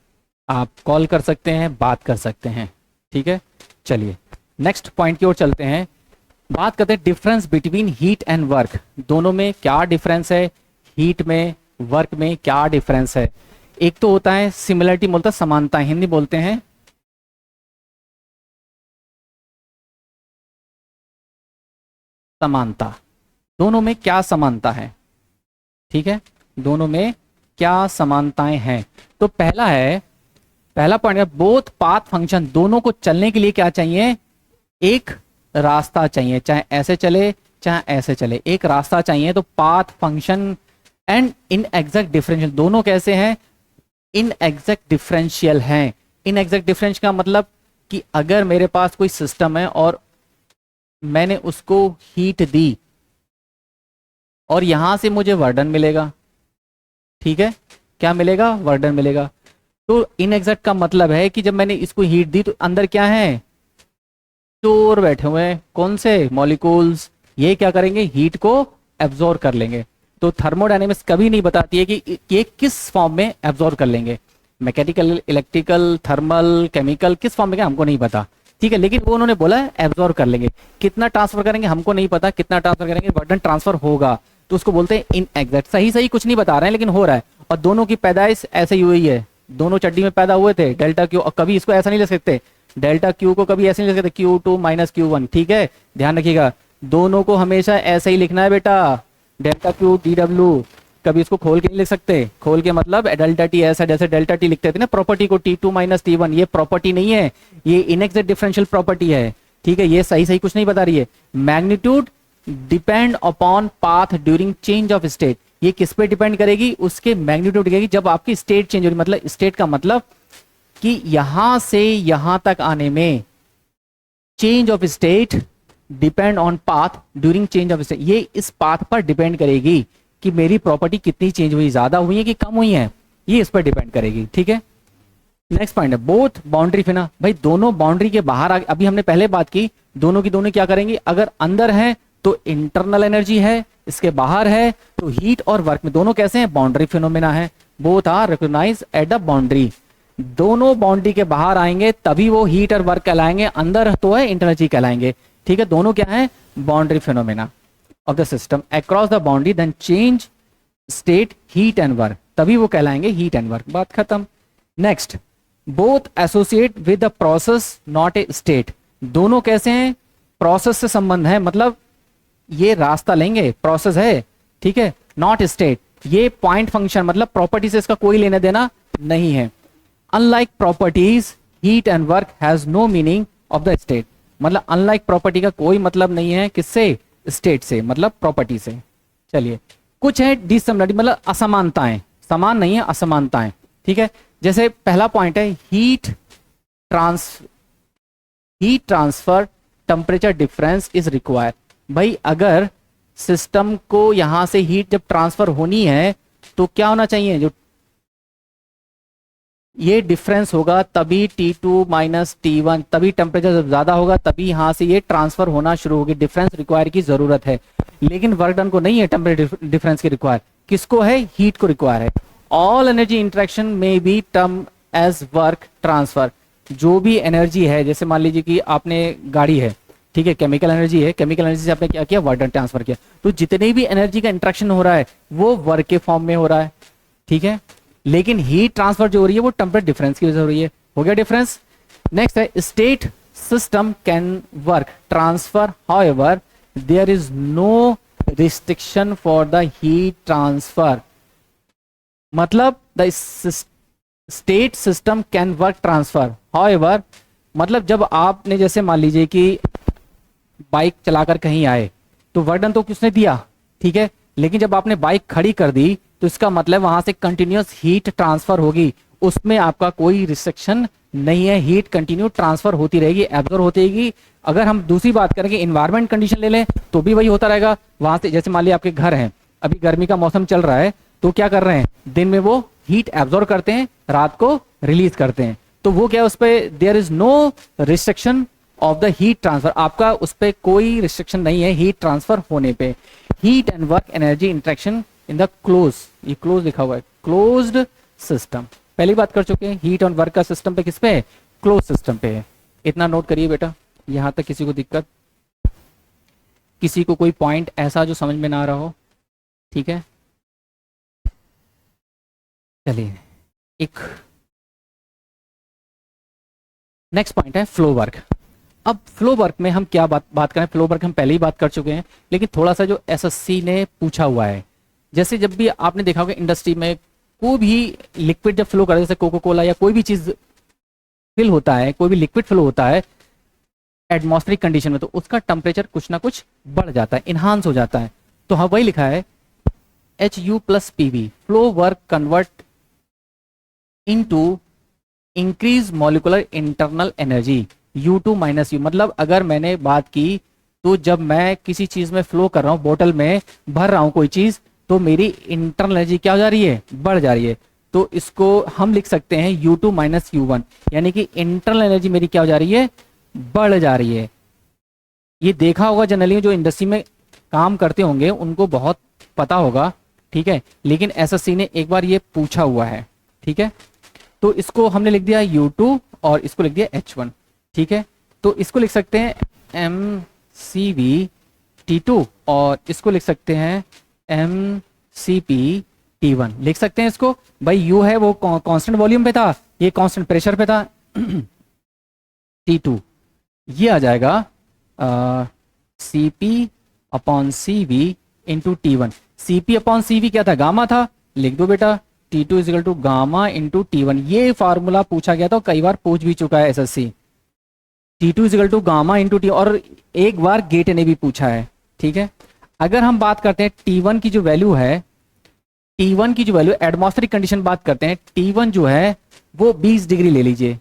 आप कॉल कर सकते हैं, बात कर सकते हैं। ठीक है, चलिए नेक्स्ट पॉइंट की ओर चलते हैं, बात करते हैं difference between heat and work. दोनों में क्या डिफरेंस है? हीट में, वर्क में क्या डिफरेंस है? एक तो होता है सिमिलरिटी, बोलता समानता, हिंदी बोलते हैं समानता। दोनों में क्या समानता है? ठीक है, दोनों में क्या समानताएं हैं? तो पहला पॉइंट है बोथ पाथ फंक्शन, दोनों को चलने के लिए क्या चाहिए? एक रास्ता चाहिए, चाहे ऐसे चले चाहे ऐसे चले, एक रास्ता चाहिए। तो path function and in exact differential, दोनों कैसे हैं? इन एग्जैक्ट डिफरेंशियल हैं। इन एग्जैक्ट डिफरेंशियल का मतलब कि अगर मेरे पास कोई सिस्टम है और मैंने उसको हीट दी और यहां से मुझे वर्डन मिलेगा। ठीक है, क्या मिलेगा? वर्डन मिलेगा। तो इनएग्जैक्ट का मतलब है कि जब मैंने इसको हीट दी तो अंदर क्या है? स्टोर बैठे हुए हैं, कौन से? मॉलिक्यूल्स। ये क्या करेंगे? हीट को एब्जॉर्ब कर लेंगे। तो थर्मोडायनेमिक्स कभी नहीं बताती है कि ये किस फॉर्म में एब्जॉर्ब कर लेंगे, मैकेनिकल, इलेक्ट्रिकल, थर्मल, केमिकल, किस फॉर्म में, क्या हमको नहीं पता। ठीक है, लेकिन वो उन्होंने बोला है एब्जॉर्ब कर लेंगे। कितना ट्रांसफर करेंगे हमको नहीं पता, कितना ट्रांसफर करेंगे, वर्डन ट्रांसफर होगा, तो उसको बोलते हैं इनएग्जैक्ट। सही कुछ नहीं बता रहे हैं लेकिन हो रहा है, और दोनों की पैदाइश ऐसे ही हुई है, दोनों चड्डी में पैदा हुए थे, डेल्टा क्यू। और कभी इसको ऐसा नहीं लिख सकते, डेल्टा क्यू को कभी ऐसे नहीं लिख सकते, Q2 माइनस Q1। ठीक है, ध्यान रखिएगा, दोनों को हमेशा ऐसे ही लिखना है बेटा, डेल्टा क्यू DW। कभी इसको खोल के नहीं लिख सकते, खोल के मतलब डेल्टा टी ऐसा, जैसे डेल्टा टी लिखते थे ना प्रॉपर्टी को, T2 माइनस T1, ये प्रॉपर्टी नहीं है, ये इनएग्जैक्ट डिफरेंशियल प्रॉपर्टी है। ठीक है, ये सही कुछ नहीं बता रही है। Magnitude depend upon path during change of state, ये किस पे डिपेंड करेगी? उसके मैग्नीट्यूड करेगी जब आपकी स्टेट चेंज होगी। मतलब स्टेट का मतलब कि यहां से यहां तक आने में change of state depend on path during change of state, ये इस पाथ पर डिपेंड करेगी कि मेरी प्रॉपर्टी कितनी चेंज हुई, ज्यादा हुई है कि कम हुई है, ये इस पर डिपेंड करेगी। ठीक है, नेक्स्ट पॉइंट है बोथ बाउंड्री फिना, भाई दोनों बाउंड्री के बाहर अभी हमने पहले बात की, दोनों की दोनों क्या करेंगी? अगर अंदर है तो इंटरनल एनर्जी है, इसके बाहर है तो हीट और वर्क में दोनों कैसे हैं? बाउंड्री फिनोमेना है। Both are recognised at the boundary, दोनों बाउंड्री के बाहर आएंगे तभी वो हीट और वर्क कहलाएंगे, अंदर तो है एनर्जी कहलाएंगे। ठीक है, दोनों क्या है? Boundary phenomena of the system across the boundary then change state heat and work, तभी वो कहलाएंगे हीट एंड वर्क। बात खत्म। Next, both associate with the process not a state, दोनों कैसे हैं? प्रोसेस से संबंध है, मतलब ये रास्ता लेंगे, प्रोसेस है। ठीक है, नॉट स्टेट, ये पॉइंट फंक्शन, मतलब प्रॉपर्टी से इसका कोई लेना देना नहीं है। Unlike properties heat and work has no meaning of the state, मतलब अनलाइक प्रॉपर्टी का कोई मतलब नहीं है किससे? स्टेट से, मतलब प्रॉपर्टी से। चलिए, कुछ है डिसिमिलरिटी, मतलब असमानताएं, समान नहीं है, असमानताएं। ठीक है, जैसे पहला पॉइंट है heat transfer temperature difference is required. भाई अगर सिस्टम को यहां से हीट जब ट्रांसफर होनी है तो क्या होना चाहिए, जो ये डिफरेंस होगा तभी T2 माइनस T1, तभी टेम्परेचर जब ज्यादा होगा तभी यहां से ये ट्रांसफर होना शुरू होगी। डिफरेंस रिक्वायर की जरूरत है, लेकिन वर्क डन को नहीं है टेम्परेचर डिफरेंस की रिक्वायर, किसको है, हीट को रिक्वायर है। ऑल एनर्जी इंटरेक्शन में be term as work transfer. जो भी एनर्जी है, जैसे मान लीजिए कि आपने गाड़ी है, ठीक है, केमिकल एनर्जी है, केमिकल एनर्जी से आपने क्या किया, वर्क डन ट्रांसफर किया, तो जितनी भी एनर्जी का इंटरेक्शन हो रहा है वो वर्क के फॉर्म में हो रहा है। ठीक है, लेकिन हीट ट्रांसफर जो हो रही है वो टेम्परेचर डिफरेंस की वजह से हो रही है। हो गया डिफरेंस। नेक्स्ट है state system can work transfer, however there is no restriction for the heat transfer. मतलब the state system can work transfer, however मतलब जब आपने जैसे मान लीजिए कि बाइक चलाकर कहीं आए तो वर्क डन तो किसने दिया, ठीक है, लेकिन जब आपने बाइक खड़ी कर दी तो इसका मतलब वहां से कंटिन्यूअस हीट ट्रांसफर होगी, उसमें आपका कोई रिस्ट्रिक्शन नहीं है, हीट कंटिन्यू ट्रांसफर होती रहेगी, एब्जॉर्ब होती रहेगी। अगर हम दूसरी बात करें कि इन्वायरमेंट कंडीशन ले लें तो भी वही होता रहेगा। वहां से जैसे मान लिया आपके घर हैं, अभी गर्मी का मौसम चल रहा है, तो क्या कर रहे हैं, दिन में वो हीट एब्जॉर्ब करते हैं, रात को रिलीज करते हैं, तो वो क्या, उस पर there is no restriction of the heat transfer, आपका उस पर कोई रिस्ट्रिक्शन नहीं है हीट ट्रांसफर होने पे। Heat and work energy interaction in the close, ये क्लोज लिखा हुआ है, क्लोज्ड सिस्टम, पहली बात कर चुके हैं। हीट और वर्क का सिस्टम पे किस पे है, क्लोज सिस्टम पे है। इतना नोट करिए बेटा, यहां तक किसी को दिक्कत, किसी को कोई पॉइंट ऐसा जो समझ में ना आ रहा हो, ठीक है। चलिए, एक नेक्स्ट पॉइंट है फ्लो वर्क। अब फ्लो वर्क में हम क्या बात करें, फ्लो वर्क हम पहले ही बात कर चुके हैं, लेकिन थोड़ा सा जो एसएससी ने पूछा हुआ है, जैसे जब भी आपने देखा होगा इंडस्ट्री में कोई भी लिक्विड जब फ्लो करता है, जैसे कोको कोला या कोई भी चीज फिल होता है, कोई भी लिक्विड फ्लो होता है एटमॉस्फेरिक कंडीशन में, तो उसका टेम्परेचर कुछ ना कुछ बढ़ जाता है, इनहांस हो जाता है। तो हाँ वही लिखा है HU plus PV, flow work convert into increase molecular internal energy U2 minus U। मतलब अगर मैंने बात की तो जब मैं किसी चीज में फ्लो कर रहा हूं, बोतल में भर रहा हूं कोई चीज, तो मेरी इंटरनल एनर्जी क्या हो जा रही है, बढ़ जा रही है। तो इसको हम लिख सकते हैं U2 माइनस U1, यानी कि इंटरनल एनर्जी मेरी क्या हो जा रही है, बढ़ जा रही है। ये देखा होगा जनरली जो इंडस्ट्री में काम करते होंगे उनको बहुत पता होगा, ठीक है, लेकिन एसएससी ने एक बार ये पूछा हुआ है, ठीक है। तो इसको हमने लिख दिया U2 और इसको लिख दिया H1, ठीक है। तो इसको लिख सकते हैं MCV T2 और इसको लिख सकते हैं MCP T1, लिख सकते हैं इसको। भाई U है वो कांस्टेंट वॉल्यूम पे था, ये कांस्टेंट प्रेशर पे था। T2 ये आ जाएगा CP upon CV into T1। CP upon CV क्या था, गामा था, लिख दो बेटा T2 is equal to gamma into T1। ये फार्मूला पूछा गया था, कई बार पूछ भी चुका है SSC. T2 is equal to gamma into T, और एक बार गेट ने भी पूछा है, ठीक है। अगर हम बात करते हैं T1 की जो वैल्यू है, T1 की जो वैल्यू एटमॉस्फेरिक कंडीशन बात करते हैं, T1 जो है वो 20 डिग्री ले लीजिए,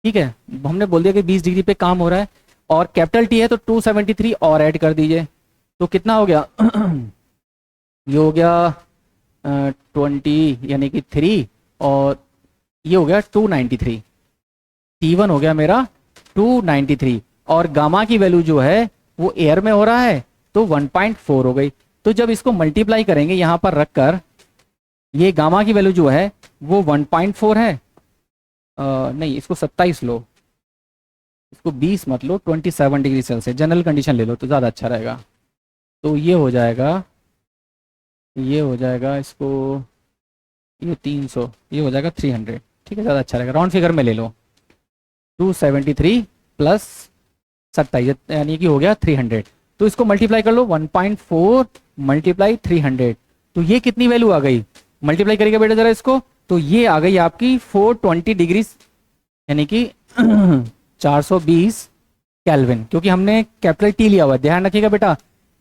ठीक है। हमने बोल दिया कि 20 डिग्री पे काम हो रहा है, और कैपिटल T है तो 273 और ऐड कर दीजिए, तो कितना हो गया ये हो गया 20 यानी कि 3, और ये हो गया 293। T1 हो गया मेरा 293, और गामा की वैल्यू जो है वो एयर में हो रहा है तो 1.4 हो गई। तो जब इसको मल्टीप्लाई करेंगे यहां पर रखकर, ये गामा की वैल्यू जो है वो 1.4 है, नहीं इसको 27 लो, इसको 20 मत लो, 27 डिग्री सेल्सियस जनरल कंडीशन ले लो तो ज़्यादा अच्छा रहेगा। तो ये हो जाएगा, ये हो जाएगा इसको, ये 300, ये हो जाएगा 300, ठीक है, ज़्यादा अच्छा रहेगा, राउंड फिगर में ले लो। 273 प्लस 27 यानी कि हो गया 300। तो इसको मल्टीप्लाई कर लो, 1.4 मल्टीप्लाई 300, तो ये कितनी वैल्यू आ गई, मल्टीप्लाई करेगा बेटा जरा इसको, तो ये आ गई आपकी 420 डिग्री यानी कि 420 केल्विन, क्योंकि हमने कैपिटल T लिया हुआ है, ध्यान रखिएगा बेटा,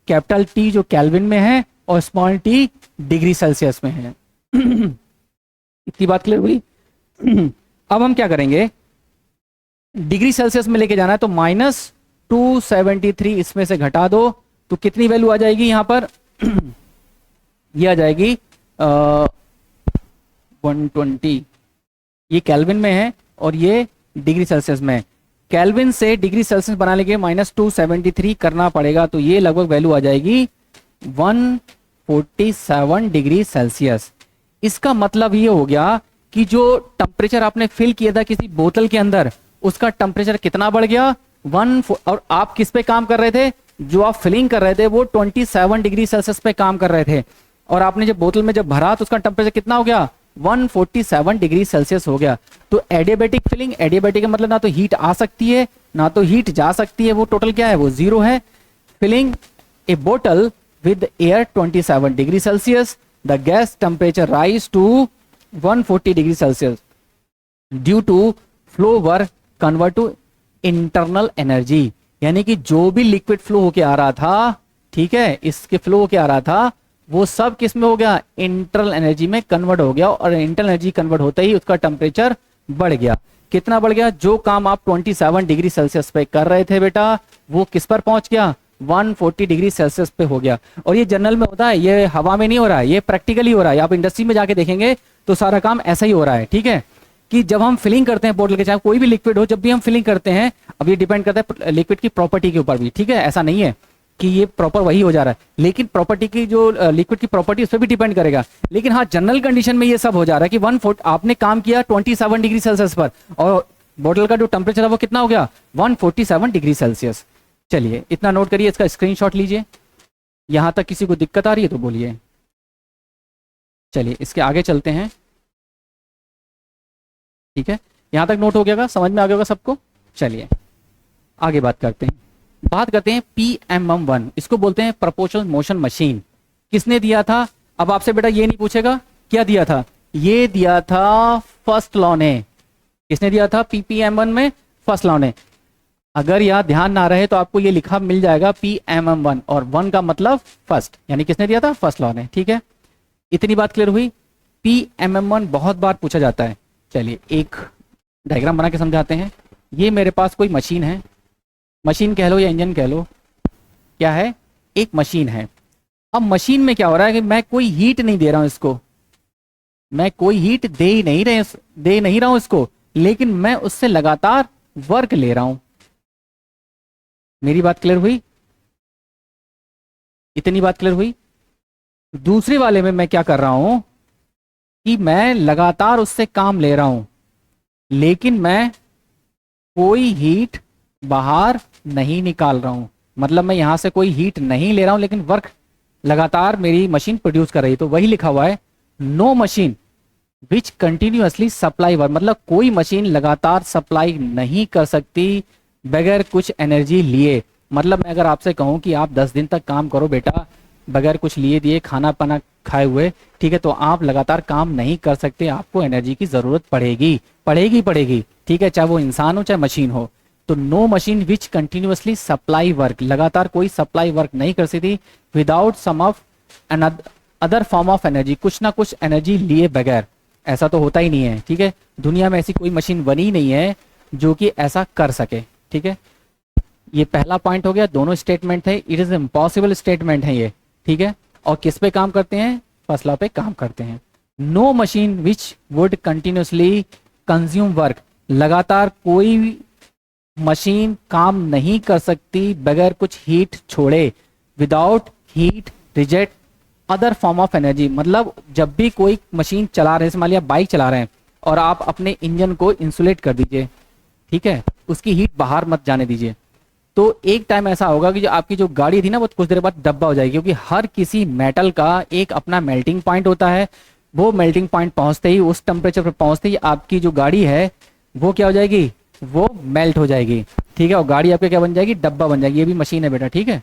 कैपिटल टी जो केल्विन में है और स्मॉल टी डिग्री सेल्सियस में है। इतनी बात क्लियर हुई? अब हम क्या करेंगे, डिग्री सेल्सियस में लेके जाना है तो -273 इसमें से घटा दो तो कितनी वैल्यू आ जाएगी यहां पर? ये आ जाएगी 120। ये केल्विन में है और ये डिग्री सेल्सियस में है। केल्विन से डिग्री सेल्सियस बनाने के -273 करना पड़ेगा तो ये लगभग वैल्यू आ जाएगी 147 डिग्री सेल्सियस। इसका मतलब ये हो गया कि जो टेम्परेचर आपने फिल किया था किसी बोतल के अंदर, उसका टेम्परेचर कितना बढ़ गया? और आप किस पे काम कर रहे थे? जो आप फिलिंग कर रहे थे वो 27 डिग्री सेल्सियस पे काम कर रहे थे, और आपने जब बोतल में जब भरा तो उसका टेम्परेचर कितना हो गया? 147 डिग्री सेल्सियस हो गया। तो एडियाबैटिक फिलिंग, एडियाबैटिक का मतलब ना तो हीट आ सकती है ना तो हीट जा सकती है, वो टोटल क्या है? वो 0 है। फिलिंग ए बोतल with air 27 degree Celsius, the gas temperature rise to 140 degree Celsius due to flow work convert to internal energy. यानी कि जो भी लिक्विड फ्लो होके आ रहा था, ठीक है, इसके फ्लो होके आ रहा था, वो सब किस में हो गया? इंटरनल एनर्जी में कन्वर्ट हो गया, और इंटरनल एनर्जी कन्वर्ट होते ही उसका टेम्परेचर बढ़ गया। कितना बढ़ गया? जो काम आप 27 डिग्री सेल्सियस पे कर रहे थे बेटा, वो किस पर पहुंच गया? 140 डिग्री सेल्सियस पे हो गया। और ये जनरल में होता है, ये हवा में नहीं हो रहा है, ये प्रैक्टिकली हो रहा है। आप इंडस्ट्री में जाके देखेंगे तो सारा काम ऐसा ही हो रहा है, ठीक है, कि जब हम फिलिंग करते हैं बोतल के, चाहे कोई भी लिक्विड हो, जब भी हम फिलिंग करते हैं, अब ये डिपेंड करता है लिक्विड की प्रॉपर्टी के ऊपर भी, ठीक है, ऐसा नहीं है कि ये प्रॉपर वही हो जा रहा है, लेकिन प्रॉपर्टी की जो लिक्विड की प्रॉपर्टी उस पर भी डिपेंड करेगा। लेकिन हाँ, जनरल कंडीशन में ये सब हो जा रहा है कि 140 आपने काम किया 27 डिग्री सेल्सियस पर, और बोतल का जो टेम्परेचर है वो कितना हो गया? 147 डिग्री सेल्सियस। चलिए इतना नोट करिए, इसका स्क्रीनशॉट लीजिए। यहां तक किसी को दिक्कत आ रही है तो बोलिए। चलिए इसके आगे चलते हैं, ठीक है, यहां तक नोट हो गया, समझ में आ गया होगा सबको। चलिए आगे बात करते हैं PMM1। इसको बोलते हैं प्रोपोर्शनल मोशन मशीन। किसने दिया था? अब आपसे बेटा ये नहीं पूछेगा क्या दिया था, ये दिया था फर्स्ट लॉ ने। किसने दिया था? PPM1 में फर्स्ट लॉ ने। अगर यहां ध्यान ना रहे तो आपको ये लिखा मिल जाएगा PMM1, और 1 का मतलब फर्स्ट, यानी किसने दिया था? फर्स्ट लॉ ने, ठीक है। इतनी बात क्लियर हुई? PMM1 बहुत बार पूछा जाता है। चलिए एक डायग्राम बना के समझाते हैं। ये मेरे पास कोई मशीन है, मशीन कह लो या इंजन कह लो, क्या है? एक मशीन है। अब मशीन में क्या हो रहा है कि मैं कोई हीट नहीं दे रहा हूं इसको, मैं कोई हीट दे नहीं रहा हूं इसको, लेकिन मैं उससे लगातार वर्क ले रहा हूं। मेरी बात क्लियर हुई? इतनी बात क्लियर हुई? दूसरे वाले में मैं क्या कर रहा हूं कि मैं लगातार उससे काम ले रहा हूं, लेकिन मैं कोई हीट बाहर नहीं निकाल रहा हूं। मतलब मैं यहां से कोई हीट नहीं ले रहा हूं, लेकिन वर्क लगातार मेरी मशीन प्रोड्यूस कर रही है। तो वही लिखा हुआ है, no machine which continuously supply work. मतलब कोई मशीन लगातार सप्लाई नहीं कर सकती बगैर कुछ एनर्जी लिए। मतलब मैं अगर आपसे कहूं कि आप 10 दिन तक काम करो बेटा बगैर कुछ लिए दिए, खाना पाना खाए हुए, ठीक है, तो आप लगातार काम नहीं कर सकते, आपको एनर्जी की जरूरत पड़ेगी, ठीक है, चाहे वो इंसान हो चाहे मशीन हो। तो no machine which continuously supply work, लगातार कोई सप्लाई वर्क नहीं कर सकती without some of other form of energy, कुछ ना कुछ एनर्जी लिए बगैर। ऐसा तो होता ही नहीं है, ठीक है, दुनिया में ऐसी कोई मशीन बनी नहीं है जो कि ऐसा कर सके, ठीक है। ये पहला पॉइंट हो गया, दोनों स्टेटमेंट है, इट इज इम्पॉसिबल स्टेटमेंट है ये, ठीक है। और किस पे काम करते हैं? फर्स्ट लॉ पे काम करते हैं। No machine which would continuously consume work, लगातार कोई मशीन काम नहीं कर सकती बगैर कुछ हीट छोड़े, without heat reject other form of energy. मतलब जब भी कोई मशीन चला रहे हैं, मान लिया बाइक चला रहे हैं, और आप अपने इंजन को इंसुलेट कर दीजिए, ठीक है, उसकी हीट बाहर मत जाने दीजिए, तो एक टाइम ऐसा होगा कि जो आपकी जो गाड़ी थी ना वो कुछ देर बाद डब्बा हो जाएगी, क्योंकि हर किसी मेटल का एक अपना मेल्टिंग पॉइंट होता है। वो मेल्टिंग पॉइंट पहुंचते ही, उस टेम्परेचर पर पहुंचते ही आपकी जो गाड़ी है वो क्या हो जाएगी? वो मेल्ट हो जाएगी, ठीक है, और गाड़ी आपके क्या बन जाएगी? डब्बा बन जाएगी। ये भी मशीन है बेटा, ठीक है,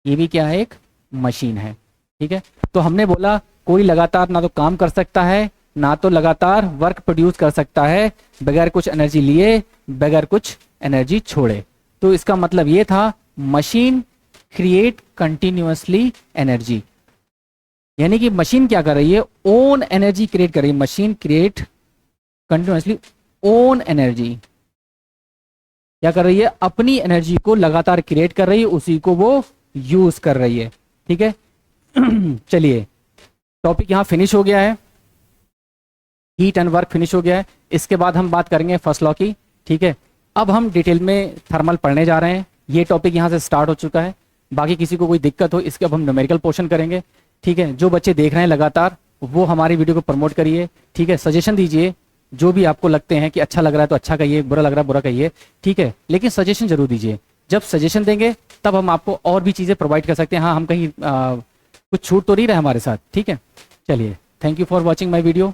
ये भी क्या है? एक मशीन है, ठीक है। तो हमने बोला कोई लगातार ना तो काम कर सकता है ना तो लगातार वर्क प्रोड्यूस कर सकता है बगैर कुछ एनर्जी लिए, बगैर कुछ एनर्जी छोड़े। तो इसका मतलब ये था मशीन क्रिएट कंटिन्यूअसली एनर्जी। यानी कि मशीन क्या कर रही है, ओन एनर्जी क्रिएट कर रही है। Machine create continuously own energy, क्या कर रही है, अपनी एनर्जी को लगातार क्रिएट कर रही है, उसी को वो यूज कर रही है। ठीक है चलिए टॉपिक यहां फिनिश हो गया है, हीट एंड वर्क फिनिश हो गया है। इसके बाद हम बात करेंगे फर्स्ट लॉ की। ठीक है, अब हम डिटेल में थर्मल पढ़ने जा रहे हैं। ये टॉपिक यहाँ से स्टार्ट हो चुका है। बाकी किसी को कोई दिक्कत हो, इसके अब हम न्यूमेरिकल पोर्शन करेंगे। ठीक है, जो बच्चे देख रहे हैं लगातार वो हमारी वीडियो को प्रमोट करिए। ठीक है, सजेशन दीजिए, जो भी आपको लगते हैं कि अच्छा लग रहा है तो अच्छा कहिए, बुरा लग रहा है बुरा कहिए। ठीक है, लेकिन सजेशन जरूर दीजिए। जब सजेशन देंगे तब हम आपको और भी चीज़ें प्रोवाइड कर सकते हैं। हाँ, हम कहीं कुछ छूट तो नहीं रहे हमारे साथ। ठीक है, चलिए, thank you for watching my video.